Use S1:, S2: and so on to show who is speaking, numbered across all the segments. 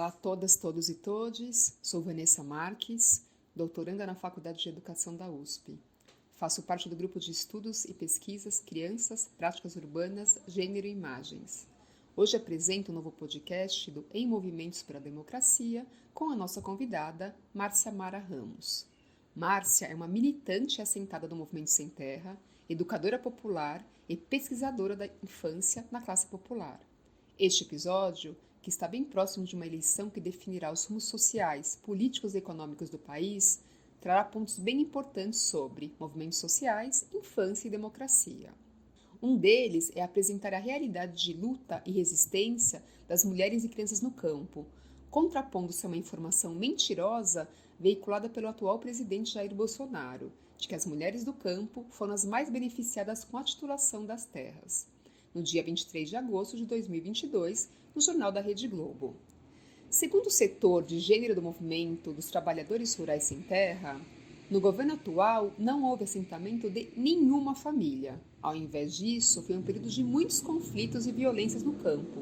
S1: Olá a todas, todos e todes. Sou Vanessa Marques, doutoranda na Faculdade de Educação da USP. Faço parte do grupo de estudos e pesquisas Crianças, Práticas Urbanas, Gênero e Imagens. Hoje apresento um novo podcast do Em Movimentos pela Democracia com a nossa convidada, Márcia Mara Ramos. Márcia é uma militante assentada do Movimento Sem Terra, educadora popular e pesquisadora da infância na classe popular. Este episódio, que está bem próximo de uma eleição que definirá os rumos sociais, políticos e econômicos do país, trará pontos bem importantes sobre movimentos sociais, infância e democracia. Um deles é apresentar a realidade de luta e resistência das mulheres e crianças no campo, contrapondo-se a uma informação mentirosa veiculada pelo atual presidente Jair Bolsonaro, de que as mulheres do campo foram as mais beneficiadas com a titulação das terras. No dia 23 de agosto de 2022, no Jornal da Rede Globo. Segundo o setor de gênero do movimento dos trabalhadores rurais sem terra, no governo atual não houve assentamento de nenhuma família. Ao invés disso, foi um período de muitos conflitos e violências no campo,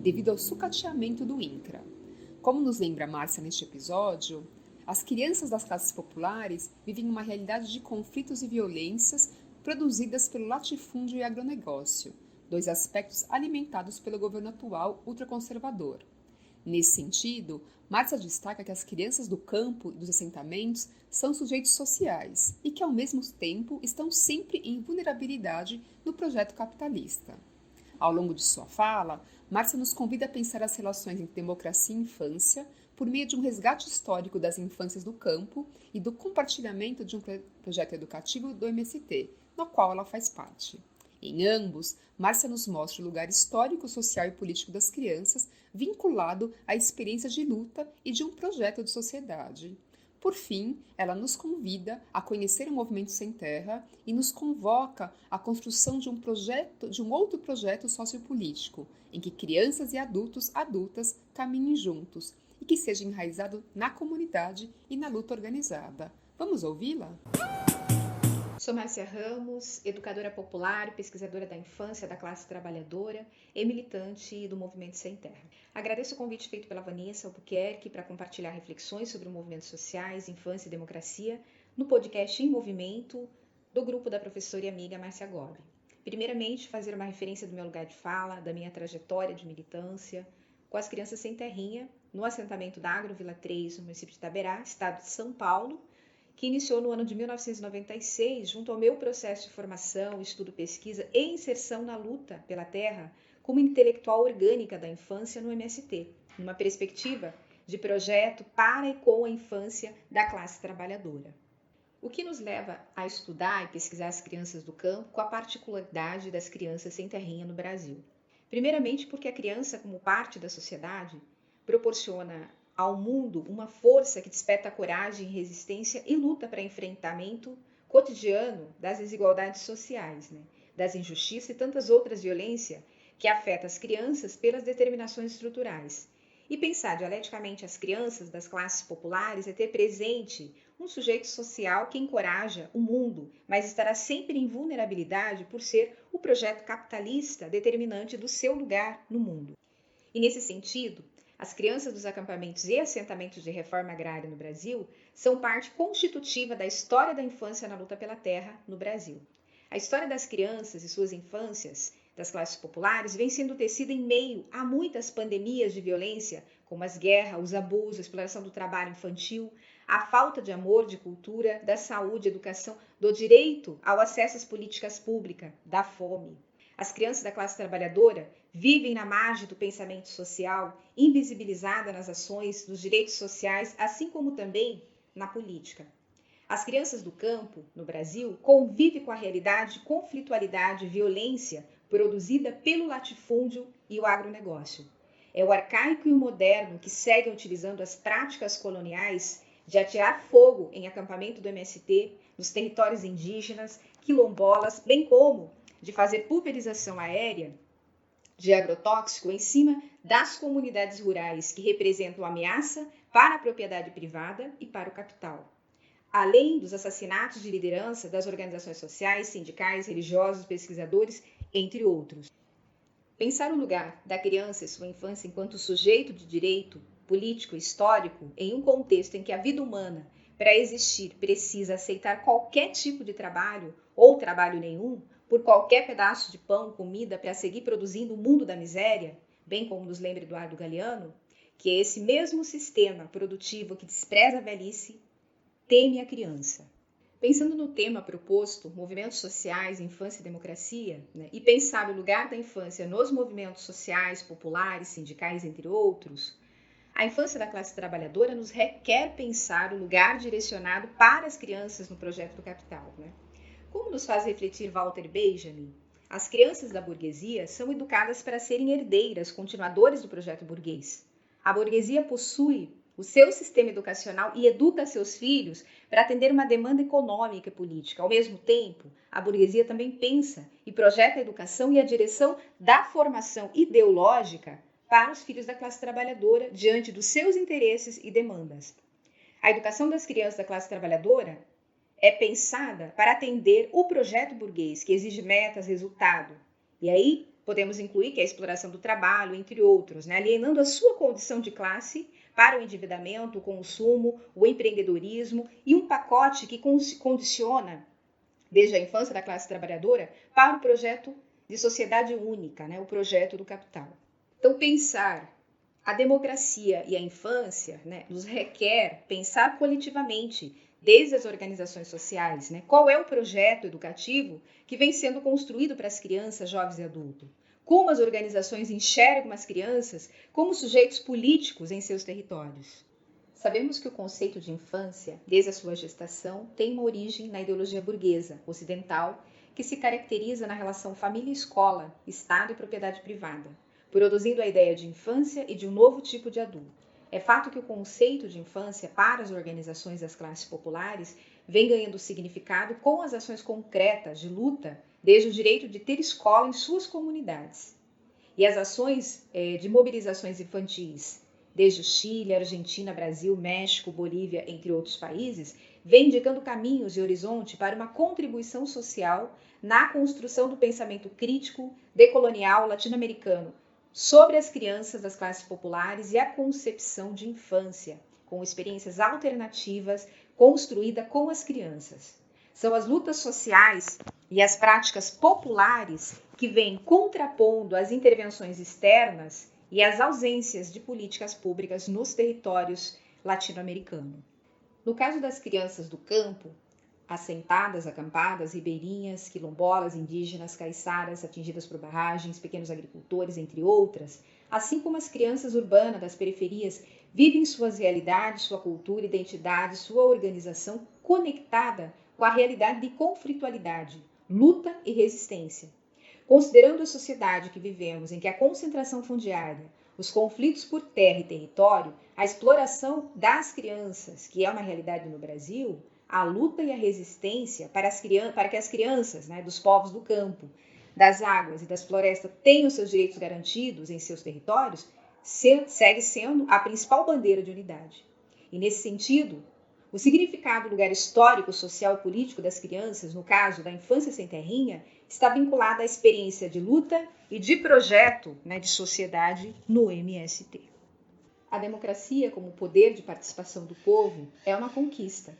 S1: devido ao sucateamento do INCRA. Como nos lembra Márcia neste episódio, as crianças das classes populares vivem uma realidade de conflitos e violências produzidas pelo latifúndio e agronegócio, dois aspectos alimentados pelo governo atual ultraconservador. Nesse sentido, Márcia destaca que as crianças do campo e dos assentamentos são sujeitos sociais e que, ao mesmo tempo, estão sempre em vulnerabilidade no projeto capitalista. Ao longo de sua fala, Márcia nos convida a pensar as relações entre democracia e infância por meio de um resgate histórico das infâncias do campo e do compartilhamento de um projeto educativo do MST, no qual ela faz parte. Em ambos, Márcia nos mostra o lugar histórico, social e político das crianças, vinculado à experiência de luta e de um projeto de sociedade. Por fim, ela nos convida a conhecer o Movimento Sem Terra e nos convoca à construção de um outro projeto sociopolítico, em que crianças e adultas caminhem juntos e que seja enraizado na comunidade e na luta organizada. Vamos ouvi-la?
S2: Sou Márcia Ramos, educadora popular e pesquisadora da infância da classe trabalhadora e militante do Movimento Sem Terra. Agradeço o convite feito pela Vanessa Albuquerque para compartilhar reflexões sobre movimentos sociais, infância e democracia no podcast Em Movimento do grupo da professora e amiga Márcia Gobi. Primeiramente, fazer uma referência do meu lugar de fala, da minha trajetória de militância com as crianças sem terrinha no assentamento da Agro Vila 3, no município de Itaberá, estado de São Paulo, que iniciou no ano de 1996, junto ao meu processo de formação, estudo, pesquisa e inserção na luta pela terra como intelectual orgânica da infância no MST, numa perspectiva de projeto para e com a infância da classe trabalhadora. O que nos leva a estudar e pesquisar as crianças do campo com a particularidade das crianças sem terrinha no Brasil. Primeiramente porque a criança, como parte da sociedade, proporciona ao mundo uma força que desperta coragem, resistência e luta para enfrentamento cotidiano das desigualdades sociais, das injustiças e tantas outras violências que afetam as crianças pelas determinações estruturais. E pensar dialeticamente as crianças das classes populares é ter presente um sujeito social que encoraja o mundo, mas estará sempre em vulnerabilidade por ser o projeto capitalista determinante do seu lugar no mundo. E nesse sentido, as crianças dos acampamentos e assentamentos de reforma agrária no Brasil são parte constitutiva da história da infância na luta pela terra no Brasil. A história das crianças e suas infâncias das classes populares vem sendo tecida em meio a muitas pandemias de violência, como as guerras, os abusos, a exploração do trabalho infantil, a falta de amor, de cultura, da saúde, educação, do direito ao acesso às políticas públicas, da fome. As crianças da classe trabalhadora vivem na margem do pensamento social, invisibilizada nas ações dos direitos sociais, assim como também na política. As crianças do campo, no Brasil, convivem com a realidade de conflitualidade e violência produzida pelo latifúndio e o agronegócio. É o arcaico e o moderno que seguem utilizando as práticas coloniais de atirar fogo em acampamento do MST, nos territórios indígenas, quilombolas, bem como de fazer pulverização aérea de agrotóxico em cima das comunidades rurais que representam ameaça para a propriedade privada e para o capital. Além dos assassinatos de liderança das organizações sociais, sindicais, religiosos, pesquisadores, entre outros. Pensar o lugar da criança e sua infância enquanto sujeito de direito político e histórico em um contexto em que a vida humana, para existir, precisa aceitar qualquer tipo de trabalho ou trabalho nenhum, por qualquer pedaço de pão, comida, para seguir produzindo o mundo da miséria, bem como nos lembra Eduardo Galeano, que é esse mesmo sistema produtivo que despreza a velhice, teme a criança. Pensando no tema proposto, movimentos sociais, infância e democracia, e pensar o lugar da infância nos movimentos sociais, populares, sindicais, entre outros, a infância da classe trabalhadora nos requer pensar o lugar direcionado para as crianças no projeto do capital. Como nos faz refletir Walter Benjamin, as crianças da burguesia são educadas para serem herdeiras, continuadores do projeto burguês. A burguesia possui o seu sistema educacional e educa seus filhos para atender uma demanda econômica e política. Ao mesmo tempo, a burguesia também pensa e projeta a educação e a direção da formação ideológica para os filhos da classe trabalhadora diante dos seus interesses e demandas. A educação das crianças da classe trabalhadora é pensada para atender o projeto burguês, que exige metas, resultado. E aí podemos incluir que é a exploração do trabalho, entre outros, alienando a sua condição de classe para o endividamento, o consumo, o empreendedorismo e um pacote que condiciona, desde a infância da classe trabalhadora, para o projeto de sociedade única, o projeto do capital. Então, pensar a democracia e a infância nos requer pensar coletivamente, desde as organizações sociais, qual é o projeto educativo que vem sendo construído para as crianças, jovens e adultos. Como as organizações enxergam as crianças como sujeitos políticos em seus territórios. Sabemos que o conceito de infância, desde a sua gestação, tem uma origem na ideologia burguesa, ocidental, que se caracteriza na relação família-escola, Estado e propriedade privada, produzindo a ideia de infância e de um novo tipo de adulto. É fato que o conceito de infância para as organizações das classes populares vem ganhando significado com as ações concretas de luta desde o direito de ter escola em suas comunidades. E as ações de mobilizações infantis, desde o Chile, Argentina, Brasil, México, Bolívia, entre outros países, vem indicando caminhos e horizonte para uma contribuição social na construção do pensamento crítico, decolonial, latino-americano, sobre as crianças das classes populares e a concepção de infância, com experiências alternativas construída com as crianças. São as lutas sociais e as práticas populares que vêm contrapondo as intervenções externas e as ausências de políticas públicas nos territórios latino-americanos. No caso das crianças do campo, assentadas, acampadas, ribeirinhas, quilombolas, indígenas, caiçaras, atingidas por barragens, pequenos agricultores, entre outras, assim como as crianças urbanas das periferias, vivem suas realidades, sua cultura, identidade, sua organização conectada com a realidade de conflitualidade, luta e resistência. Considerando a sociedade que vivemos, em que a concentração fundiária, os conflitos por terra e território, a exploração das crianças, que é uma realidade no Brasil, a luta e a resistência para que as crianças dos povos do campo, das águas e das florestas tenham seus direitos garantidos em seus territórios, segue sendo a principal bandeira de unidade. E nesse sentido, o significado do lugar histórico, social e político das crianças, no caso da infância sem terrinha, está vinculado à experiência de luta e de projeto de sociedade no MST. A democracia, como poder de participação do povo, é uma conquista.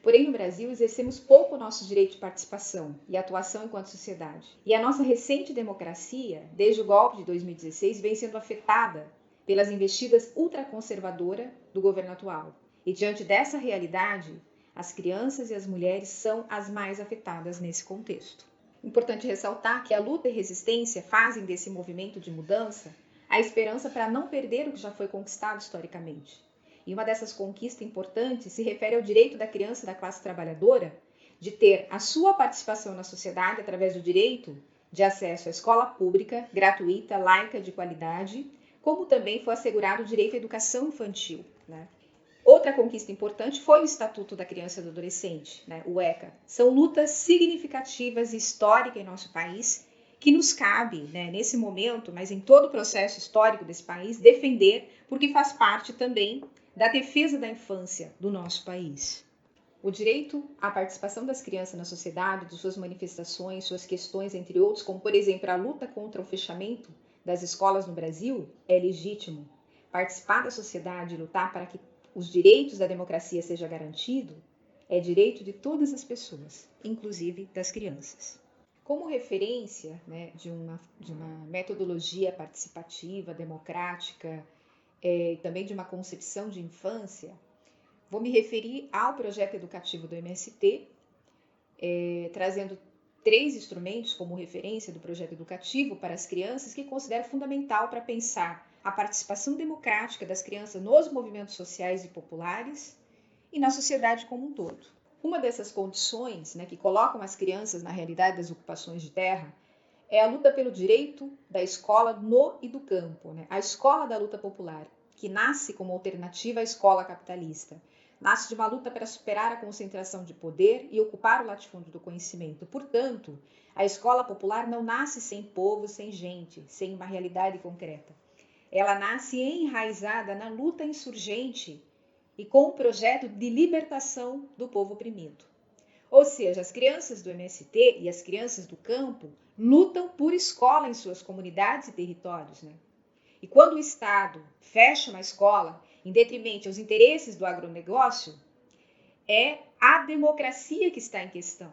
S2: Porém, no Brasil, exercemos pouco o nosso direito de participação e atuação enquanto sociedade. E a nossa recente democracia, desde o golpe de 2016, vem sendo afetada pelas investidas ultraconservadoras do governo atual. E diante dessa realidade, as crianças e as mulheres são as mais afetadas nesse contexto. Importante ressaltar que a luta e resistência fazem desse movimento de mudança a esperança para não perder o que já foi conquistado historicamente. E uma dessas conquistas importantes se refere ao direito da criança da classe trabalhadora de ter a sua participação na sociedade através do direito de acesso à escola pública, gratuita, laica, de qualidade, como também foi assegurado o direito à educação infantil. Outra conquista importante foi o Estatuto da Criança e do Adolescente, o ECA. São lutas significativas e históricas em nosso país que nos cabe, nesse momento, mas em todo o processo histórico desse país, defender, porque faz parte também da defesa da infância do nosso país. O direito à participação das crianças na sociedade, de suas manifestações, suas questões, entre outros, como, por exemplo, a luta contra o fechamento das escolas no Brasil, é legítimo. participar da sociedade e lutar para que os direitos da democracia sejam garantidos, é direito de todas as pessoas, inclusive das crianças. Como referência, né, de uma metodologia participativa, democrática, e também de uma concepção de infância, vou me referir ao projeto educativo do MST, trazendo 3 instrumentos como referência do projeto educativo para as crianças que considero fundamental para pensar a participação democrática das crianças nos movimentos sociais e populares e na sociedade como um todo. Uma dessas condições, né, que colocam as crianças na realidade das ocupações de terra é a luta pelo direito da escola no e do campo, né? A escola da luta popular, que nasce como alternativa à escola capitalista. Nasce de uma luta para superar a concentração de poder e ocupar o latifúndio do conhecimento. Portanto, a escola popular não nasce sem povo, sem gente, sem uma realidade concreta. Ela nasce enraizada na luta insurgente e com um projeto de libertação do povo oprimido. Ou seja, as crianças do MST e as crianças do campo lutam por escola em suas comunidades e territórios, né? E quando o Estado fecha uma escola em detrimento aos interesses do agronegócio, é a democracia que está em questão.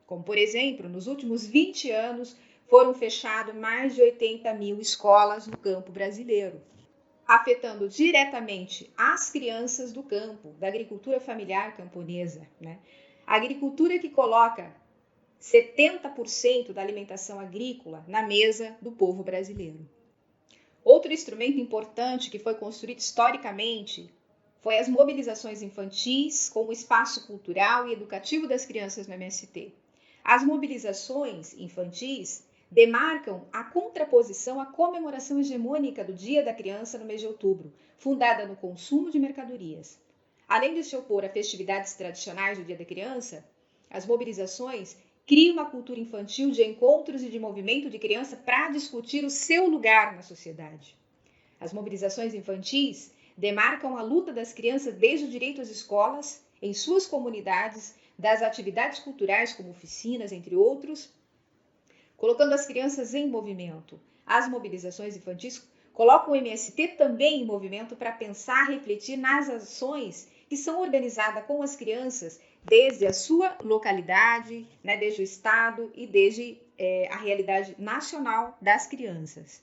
S2: Como, por exemplo, nos últimos 20 anos foram fechadas mais de 80 mil escolas no campo brasileiro, afetando diretamente as crianças do campo, da agricultura familiar camponesa, né? A agricultura que coloca 70% da alimentação agrícola na mesa do povo brasileiro. Outro instrumento importante que foi construído historicamente foi as mobilizações infantis como espaço cultural e educativo das crianças no MST. As mobilizações infantis demarcam a contraposição à comemoração hegemônica do Dia da Criança no mês de outubro, fundada no consumo de mercadorias. Além de se opor a festividades tradicionais do Dia da Criança, as mobilizações criam uma cultura infantil de encontros e de movimento de criança para discutir o seu lugar na sociedade. As mobilizações infantis demarcam a luta das crianças desde o direito às escolas, em suas comunidades, das atividades culturais como oficinas, entre outros, colocando as crianças em movimento. As mobilizações infantis colocam o MST também em movimento para pensar, refletir nas ações que são organizadas com as crianças desde a sua localidade, né, desde o Estado e desde a realidade nacional das crianças.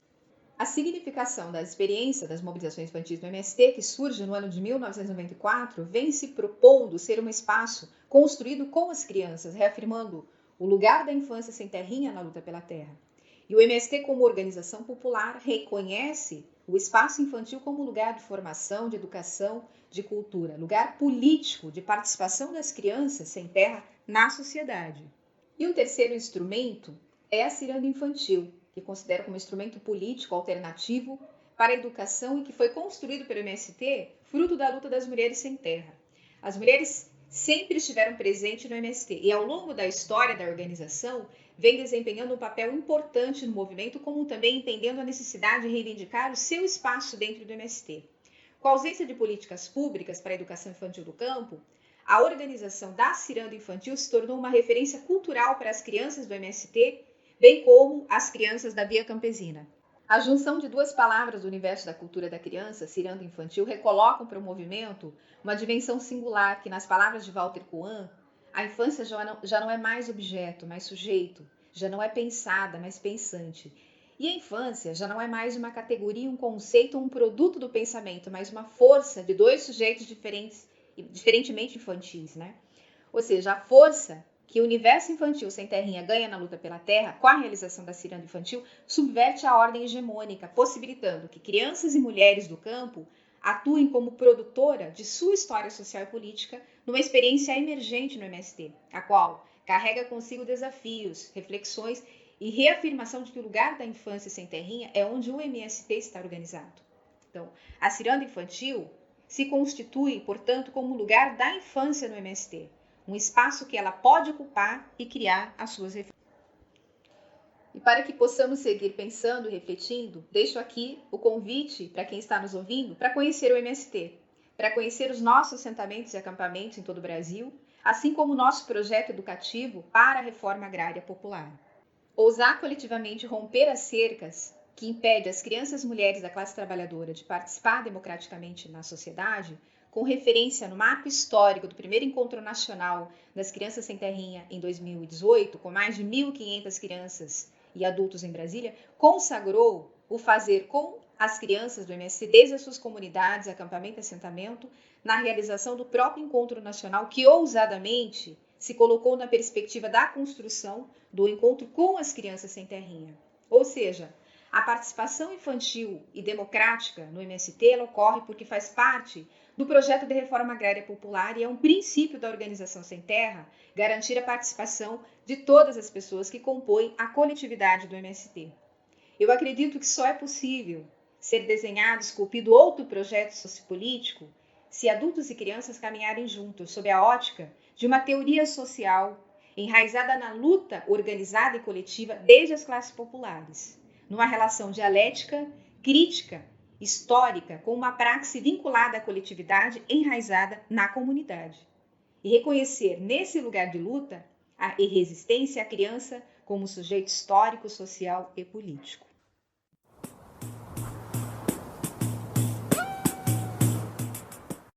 S2: A significação da experiência das mobilizações infantis do MST, que surge no ano de 1994, vem se propondo ser um espaço construído com as crianças, reafirmando o lugar da infância sem terrinha na luta pela terra. E o MST, como organização popular, reconhece o espaço infantil como lugar de formação, de educação, de cultura, lugar político de participação das crianças sem terra na sociedade. E o terceiro instrumento é a ciranda infantil, que considero como instrumento político alternativo para a educação e que foi construído pelo MST, fruto da luta das mulheres sem terra. As mulheres sempre estiveram presentes no MST e ao longo da história da organização vem desempenhando um papel importante no movimento, como também entendendo a necessidade de reivindicar o seu espaço dentro do MST. Com a ausência de políticas públicas para a educação infantil do campo, a organização da ciranda infantil se tornou uma referência cultural para as crianças do MST, bem como as crianças da Via Campesina. A junção de duas palavras do universo da cultura da criança, ciranda infantil, recolocam para o movimento uma dimensão singular que, nas palavras de Walter Coan, a infância já não é mais objeto, mas sujeito, já não é pensada, mas pensante. E a infância já não é mais uma categoria, um conceito ou um produto do pensamento, mas uma força de dois sujeitos diferentemente infantis, né? Ou seja, a força que o universo infantil sem terrinha ganha na luta pela terra, com a realização da ciranda infantil, subverte a ordem hegemônica, possibilitando que crianças e mulheres do campo atuem como produtora de sua história social e política numa experiência emergente no MST, a qual carrega consigo desafios, reflexões e reafirmação de que o lugar da infância sem terrinha é onde o MST está organizado. Então, a ciranda infantil se constitui, portanto, como lugar da infância no MST, um espaço que ela pode ocupar e criar as suas reflexões. E para que possamos seguir pensando e refletindo, deixo aqui o convite para quem está nos ouvindo para conhecer o MST, para conhecer os nossos assentamentos e acampamentos em todo o Brasil, assim como o nosso projeto educativo para a reforma agrária popular. Ousar coletivamente romper as cercas que impede as crianças mulheres da classe trabalhadora de participar democraticamente na sociedade, com referência no marco histórico do primeiro encontro nacional das crianças sem terrinha em 2018, com mais de 1.500 crianças e adultos em Brasília, consagrou o fazer com as crianças do MST desde as suas comunidades, acampamento e assentamento, na realização do próprio encontro nacional, que ousadamente se colocou na perspectiva da construção do encontro com as crianças sem terrinha. Ou seja, a participação infantil e democrática no MST ela ocorre porque faz parte do projeto de reforma agrária popular e é um princípio da organização sem terra garantir a participação de todas as pessoas que compõem a coletividade do MST. Eu acredito que só é possível ser desenhado, esculpido outro projeto sociopolítico se adultos e crianças caminharem juntos sob a ótica de uma teoria social enraizada na luta organizada e coletiva desde as classes populares, numa relação dialética, crítica, histórica, com uma praxe vinculada à coletividade enraizada na comunidade. E reconhecer nesse lugar de luta e resistência a criança como sujeito histórico, social e político.